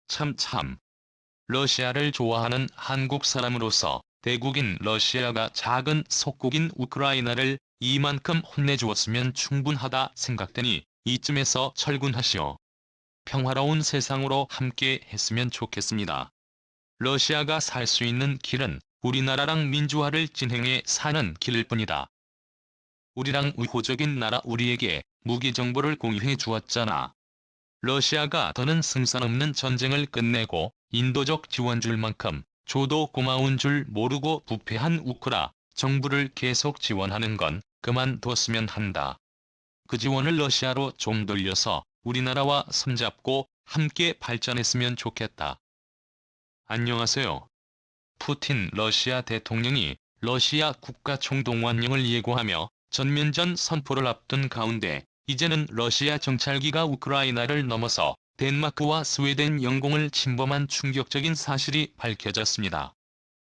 참. 러시아를 좋아하는 한국 사람으로서 대국인 러시아가 작은 속국인 우크라이나를 이만큼 혼내주었으면 충분하다 생각되니 이쯤에서 철군하시오. 평화로운 세상으로 함께 했으면 좋겠습니다. 러시아가 살 수 있는 길은 우리나라랑 민주화를 진행해 사는 길일 뿐이다. 우리랑 우호적인 나라 우리에게 무기 정보를 공유해 주었잖아. 러시아가 더는 승산 없는 전쟁을 끝내고 인도적 지원 줄 만큼 줘도 고마운 줄 모르고 부패한 우크라 정부를 계속 지원하는 건 그만뒀으면 한다. 그 지원을 러시아로 좀 돌려서 우리나라와 손잡고 함께 발전했으면 좋겠다. 안녕하세요. 푸틴 러시아 대통령이 러시아 국가총동원령을 예고하며 전면전 선포를 앞둔 가운데 이제는 러시아 정찰기가 우크라이나를 넘어서 덴마크와 스웨덴 영공을 침범한 충격적인 사실이 밝혀졌습니다.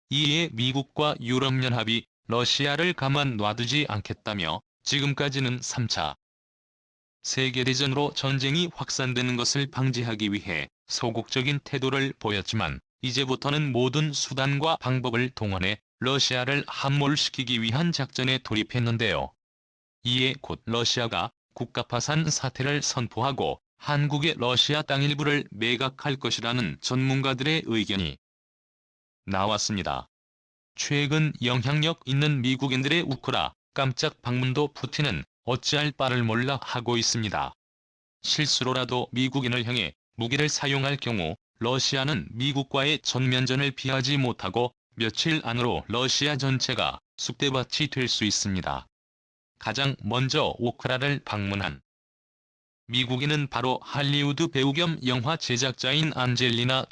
이에 미국과 유럽연합이 러시아를 가만 놔두지 않겠다며 지금까지는 3차 세계대전으로 전쟁이 확산되는 것을 방지하기 위해 소극적인 태도를 보였지만 이제부터는 모든 수단과 방법을 동원해 러시아를 함몰시키기 위한 작전에 돌입했는데요. 이에 곧 러시아가 국가파산 사태를 선포하고 한국의 러시아 땅 일부를 매각할 것이라는 전문가들의 의견이 나왔습니다. 최근 영향력 있는 미국인들의 우크라 깜짝 방문도 푸틴은 어찌할 바를 몰라 하고 있습니다. 실수로라도 미국인을 향해 무기를 사용할 경우 러시아는 미국과의 전면전을 피하지 못하고 며칠 안으로 러시아 전체가 쑥대밭이 될 수 있습니다. 가장 먼저 우크라를 방문한 미국인은 바로 할리우드 배우 겸 영화 제작자인 안젤리나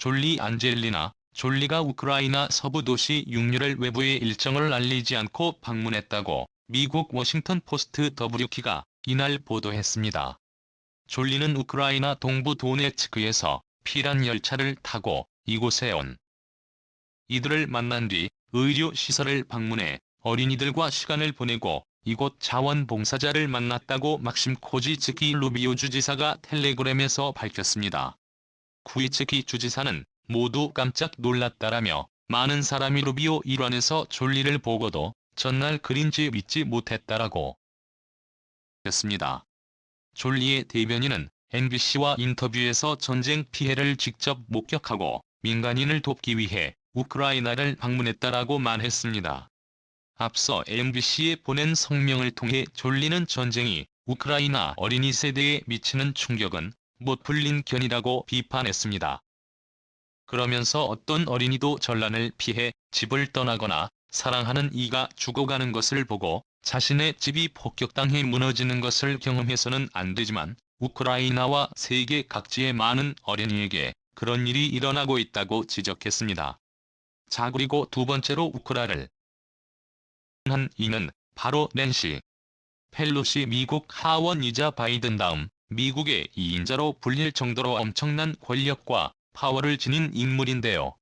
졸리가 우크라이나 서부 도시 육류를 외부에 일정을 알리지 않고 방문했다고 미국 워싱턴 포스트 WK가 이날 보도했습니다. 졸리는 우크라이나 동부 도네츠크에서 피란 열차를 타고 이곳에 온 이들을 만난 뒤 의료시설을 방문해 어린이들과 시간을 보내고 이곳 자원봉사자를 만났다고 막심 코지츠키 루비오 주지사가 텔레그램에서 밝혔습니다. 쿠이츠키 주지사는 모두 깜짝 놀랐다라며 많은 사람이 루비오 일환에서 졸리를 보고도 전날 그린지 믿지 못했다라고 했습니다. 졸리의 대변인은 MBC와 인터뷰에서 전쟁 피해를 직접 목격하고 민간인을 돕기 위해 우크라이나를 방문했다라고 말했습니다. 앞서 MBC에 보낸 성명을 통해 졸리는 전쟁이 우크라이나 어린이 세대에 미치는 충격은 못 풀린 견이라고 비판했습니다. 그러면서 어떤 어린이도 전란을 피해 집을 떠나거나 사랑하는 이가 죽어가는 것을 보고 자신의 집이 폭격당해 무너지는 것을 경험해서는 안 되지만 우크라이나와 세계 각지의 많은 어린이에게 그런 일이 일어나고 있다고 지적했습니다. 자, 그리고 두 번째로 우크라를 한 이는 바로 낸시 펠로시 미국 하원이자 바이든 다음 미국의 2인자로 불릴 정도로 엄청난 권력과 파워를 지닌 인물인데요.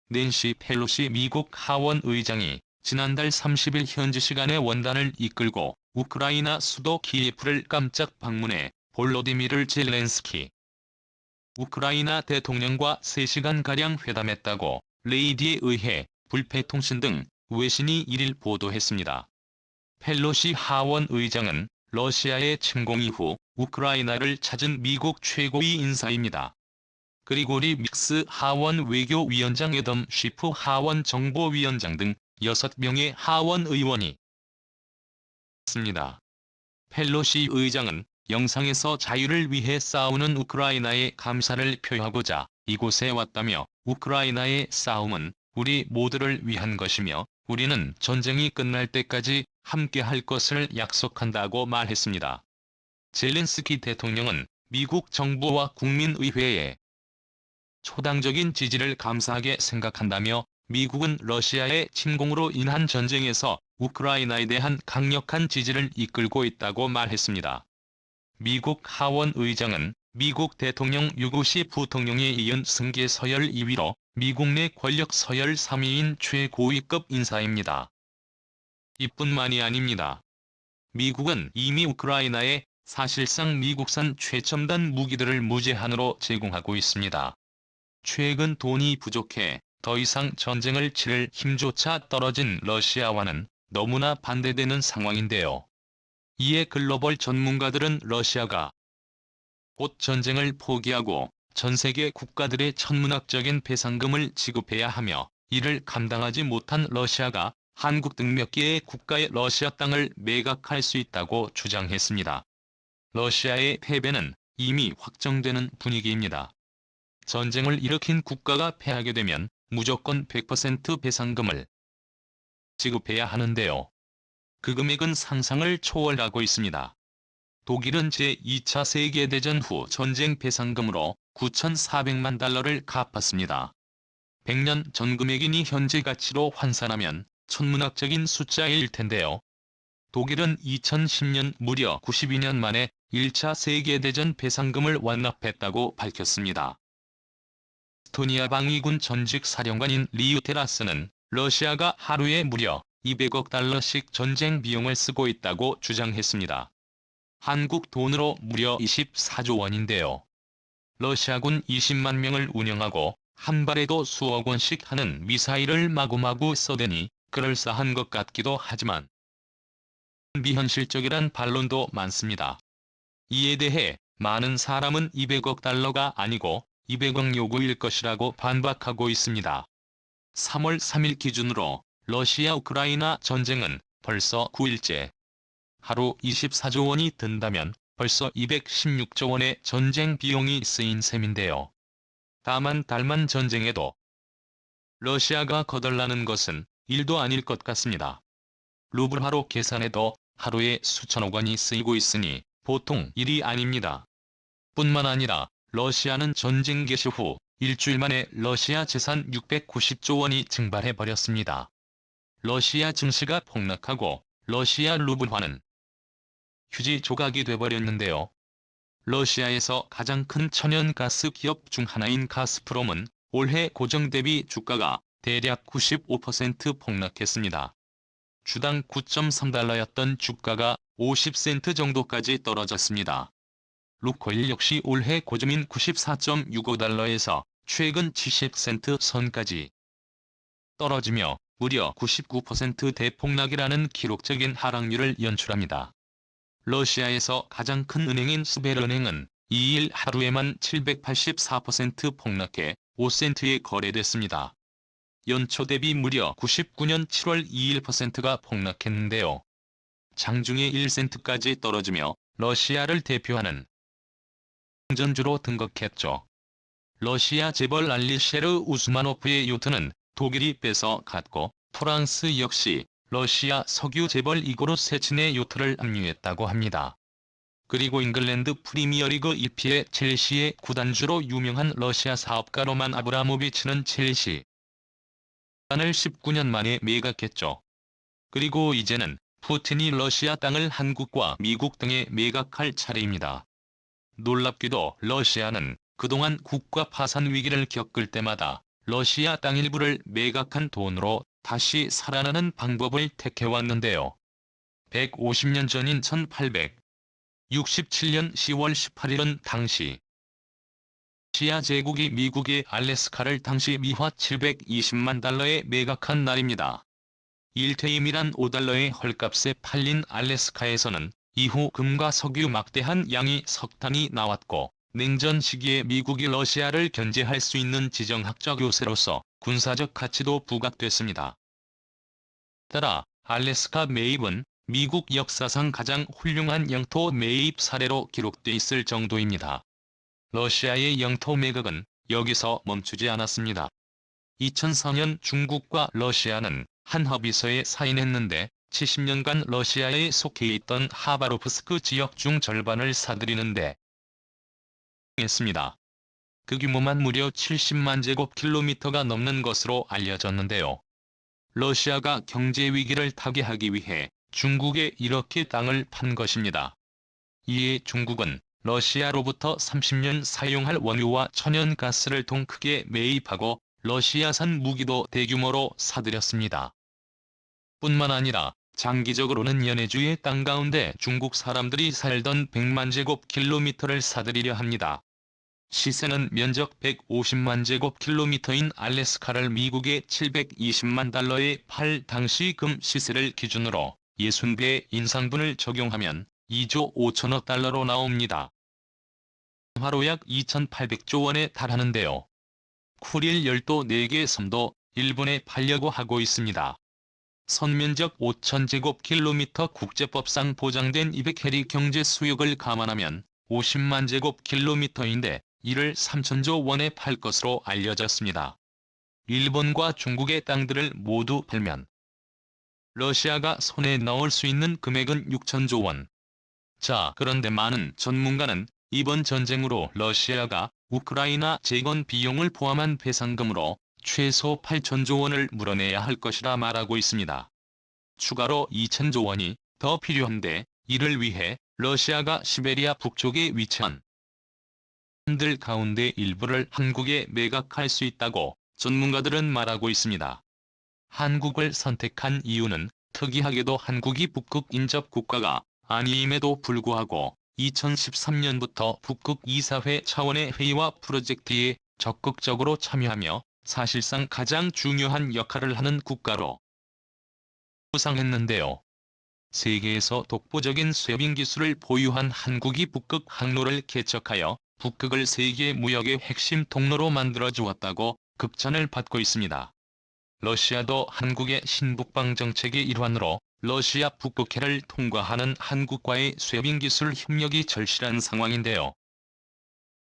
낸시 펠로시 미국 하원 의장이 지난달 30일 현지 시간에 원단을 이끌고 우크라이나 수도 키예프를 깜짝 방문해 볼로디미르 젤렌스키 우크라이나 대통령과 3시간가량 회담했다고 레이디에 의해 불패통신 등 외신이 1일 보도했습니다. 펠로시 하원 의장은 러시아의 침공 이후 우크라이나를 찾은 미국 최고위 인사입니다. 그리고리 믹스 하원 외교위원장 애덤 쉬프 하원 정보위원장 등 6명의 하원 의원이 있습니다. 펠로시 의장은 영상에서 자유를 위해 싸우는 우크라이나에 감사를 표하고자 이곳에 왔다며 우크라이나의 싸움은 우리 모두를 위한 것이며 우리는 전쟁이 끝날 때까지 함께할 것을 약속한다고 말했습니다. 젤렌스키 대통령은 미국 정부와 국민의회에 초당적인 지지를 감사하게 생각한다며 미국은 러시아의 침공으로 인한 전쟁에서 우크라이나에 대한 강력한 지지를 이끌고 있다고 말했습니다. 미국 하원 의장은 미국 대통령 유고시 부통령에 이은 승계 서열 2위로 미국 내 권력 서열 3위인 최고위급 인사입니다. 이뿐만이 아닙니다. 미국은 이미 우크라이나에 사실상 미국산 최첨단 무기들을 무제한으로 제공하고 있습니다. 최근 돈이 부족해 더 이상 전쟁을 치를 힘조차 떨어진 러시아와는 너무나 반대되는 상황인데요. 이에 글로벌 전문가들은 러시아가 곧 전쟁을 포기하고 전 세계 국가들의 천문학적인 배상금을 지급해야 하며 이를 감당하지 못한 러시아가 한국 등 몇 개의 국가의 러시아 땅을 매각할 수 있다고 주장했습니다. 러시아의 패배는 이미 확정되는 분위기입니다. 전쟁을 일으킨 국가가 패하게 되면 무조건 100% 배상금을 지급해야 하는데요. 그 금액은 상상을 초월하고 있습니다. 독일은 제2차 세계대전 후 전쟁 배상금으로 9,400만 달러를 갚았습니다. 100년 전 금액이니 현재 가치로 환산하면 천문학적인 숫자일 텐데요. 독일은 2010년 무려 92년 만에 1차 세계대전 배상금을 완납했다고 밝혔습니다. 에스토니아 방위군 전직 사령관인 리우테라스는 러시아가 하루에 무려 200억 달러씩 전쟁 비용을 쓰고 있다고 주장했습니다. 한국 돈으로 무려 24조 원인데요. 러시아군 20만 명을 운영하고 한 발에도 수억 원씩 하는 미사일을 마구마구 쏘대니 그럴싸한 것 같기도 하지만 비현실적이란 반론도 많습니다. 이에 대해 많은 사람은 200억 달러가 아니고 200억 요구일 것이라고 반박하고 있습니다. 3월 3일 기준으로 러시아 우크라이나 전쟁은 벌써 9일째. 하루 24조 원이 든다면 벌써 216조 원의 전쟁 비용이 쓰인 셈인데요. 다만 달만 전쟁에도 러시아가 거덜나는 것은 일도 아닐 것 같습니다. 루블화로 계산해도 하루에 수천억 원이 쓰이고 있으니 보통 일이 아닙니다. 뿐만 아니라 러시아는 전쟁 개시 후 일주일 만에 러시아 재산 690조 원이 증발해버렸습니다. 러시아 증시가 폭락하고 러시아 루블화는 휴지 조각이 돼버렸는데요. 러시아에서 가장 큰 천연가스 기업 중 하나인 가스프롬은 올해 고정 대비 주가가 대략 95% 폭락했습니다. 주당 9.3달러였던 주가가 50센트 정도까지 떨어졌습니다. 루코일 역시 올해 고점인 94.65달러에서 최근 70센트 선까지 떨어지며 무려 99% 대폭락이라는 기록적인 하락률을 연출합니다. 러시아에서 가장 큰 은행인 스베르은행은 2일 하루에만 784% 폭락해 5센트에 거래됐습니다. 연초 대비 무려 99년 7월 2일%가 폭락했는데요. 장중에 1센트까지 떨어지며 러시아를 대표하는 전주로 등극했죠. 러시아 재벌 알리셰르 우스마노프의 요트는 독일이 뺏어 갔고 프랑스 역시 러시아 석유 재벌 이고르 세친의 요트를 압류했다고 합니다. 그리고 잉글랜드 프리미어리그 EPL 첼시의 구단주로 유명한 러시아 사업가 로만 아브라모비치는 첼시 을 19년 만에 매각했죠. 그리고 이제는 푸틴이 러시아 땅을 한국과 미국 등에 매각할 차례입니다. 놀랍게도 러시아는 그동안 국가 파산 위기를 겪을 때마다 러시아 땅 일부를 매각한 돈으로 다시 살아나는 방법을 택해왔는데요. 150년 전인 1867년 10월 18일은 당시 러시아 제국이 미국의 알래스카를 당시 미화 720만 달러에 매각한 날입니다. 일퇴임이란 5달러의 헐값에 팔린 알래스카에서는 이후 금과 석유 막대한 양의 석탄이 나왔고 냉전 시기에 미국이 러시아를 견제할 수 있는 지정학적 요새로서 군사적 가치도 부각됐습니다. 따라 알래스카 매입은 미국 역사상 가장 훌륭한 영토 매입 사례로 기록돼 있을 정도입니다. 러시아의 영토 매각은 여기서 멈추지 않았습니다. 2004년 중국과 러시아는 한 합의서에 사인했는데 70년간 러시아에 속해 있던 하바로프스크 지역 중 절반을 사들이는데 했습니다. 그 규모만 무려 70만 제곱킬로미터가 넘는 것으로 알려졌는데요. 러시아가 경제 위기를 타개하기 위해 중국에 이렇게 땅을 판 것입니다. 이에 중국은 러시아로부터 30년 사용할 원유와 천연가스를 통 크게 매입하고 러시아산 무기도 대규모로 사들였습니다. 뿐만 아니라 장기적으로는 연해주의 땅 가운데 중국 사람들이 살던 100만 제곱킬로미터를 사들이려 합니다. 시세는 면적 150만 제곱킬로미터인 알래스카를 미국의 720만 달러에 팔 당시 금 시세를 기준으로 60배의 인상분을 적용하면 2조 5천억 달러로 나옵니다. 하루 약 2,800조 원에 달하는데요. 쿠릴 열도 4개 섬도 일본에 팔려고 하고 있습니다. 선면적 5,000제곱킬로미터 국제법상 보장된 200해리 경제 수역을 감안하면 50만 제곱킬로미터인데 이를 3천조 원에 팔 것으로 알려졌습니다. 일본과 중국의 땅들을 모두 팔면 러시아가 손에 넣을 수 있는 금액은 6천조 원. 자, 그런데 많은 전문가는 이번 전쟁으로 러시아가 우크라이나 재건 비용을 포함한 배상금으로 최소 8천조 원을 물어내야 할 것이라 말하고 있습니다. 추가로 2천조 원이 더 필요한데 이를 위해 러시아가 시베리아 북쪽에 위치한 들 가운데 일부를 한국에 매각할 수 있다고 전문가들은 말하고 있습니다. 한국을 선택한 이유는 특이하게도 한국이 북극 인접 국가가 아님에도 불구하고 2013년부터 북극 이사회 차원의 회의와 프로젝트에 적극적으로 참여하며 사실상 가장 중요한 역할을 하는 국가로 부상했는데요. 세계에서 독보적인 쇄빙 기술을 보유한 한국이 북극 항로를 개척하여 북극을 세계 무역의 핵심 통로로 만들어 주었다고 극찬을 받고 있습니다. 러시아도 한국의 신북방 정책의 일환으로 러시아 북극해를 통과하는 한국과의 쇄빙 기술 협력이 절실한 상황인데요.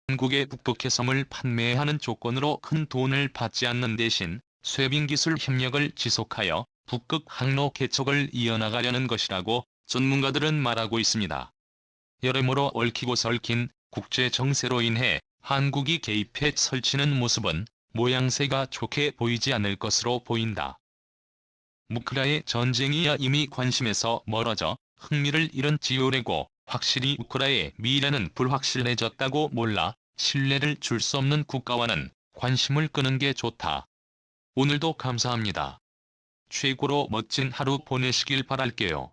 한국의 북극해섬을 판매하는 조건으로 큰 돈을 받지 않는 대신 쇄빙 기술 협력을 지속하여 북극 항로 개척을 이어나가려는 것이라고 전문가들은 말하고 있습니다. 여러모로 얽히고 설킨 국제 정세로 인해 한국이 개입해 설치는 모습은 모양새가 좋게 보이지 않을 것으로 보인다. 우크라이나 전쟁이야 이미 관심에서 멀어져 흥미를 잃은 지오래고 확실히 우크라이나의 미래는 불확실해졌다고 몰라 신뢰를 줄 수 없는 국가와는 관심을 끄는 게 좋다. 오늘도 감사합니다. 최고로 멋진 하루 보내시길 바랄게요.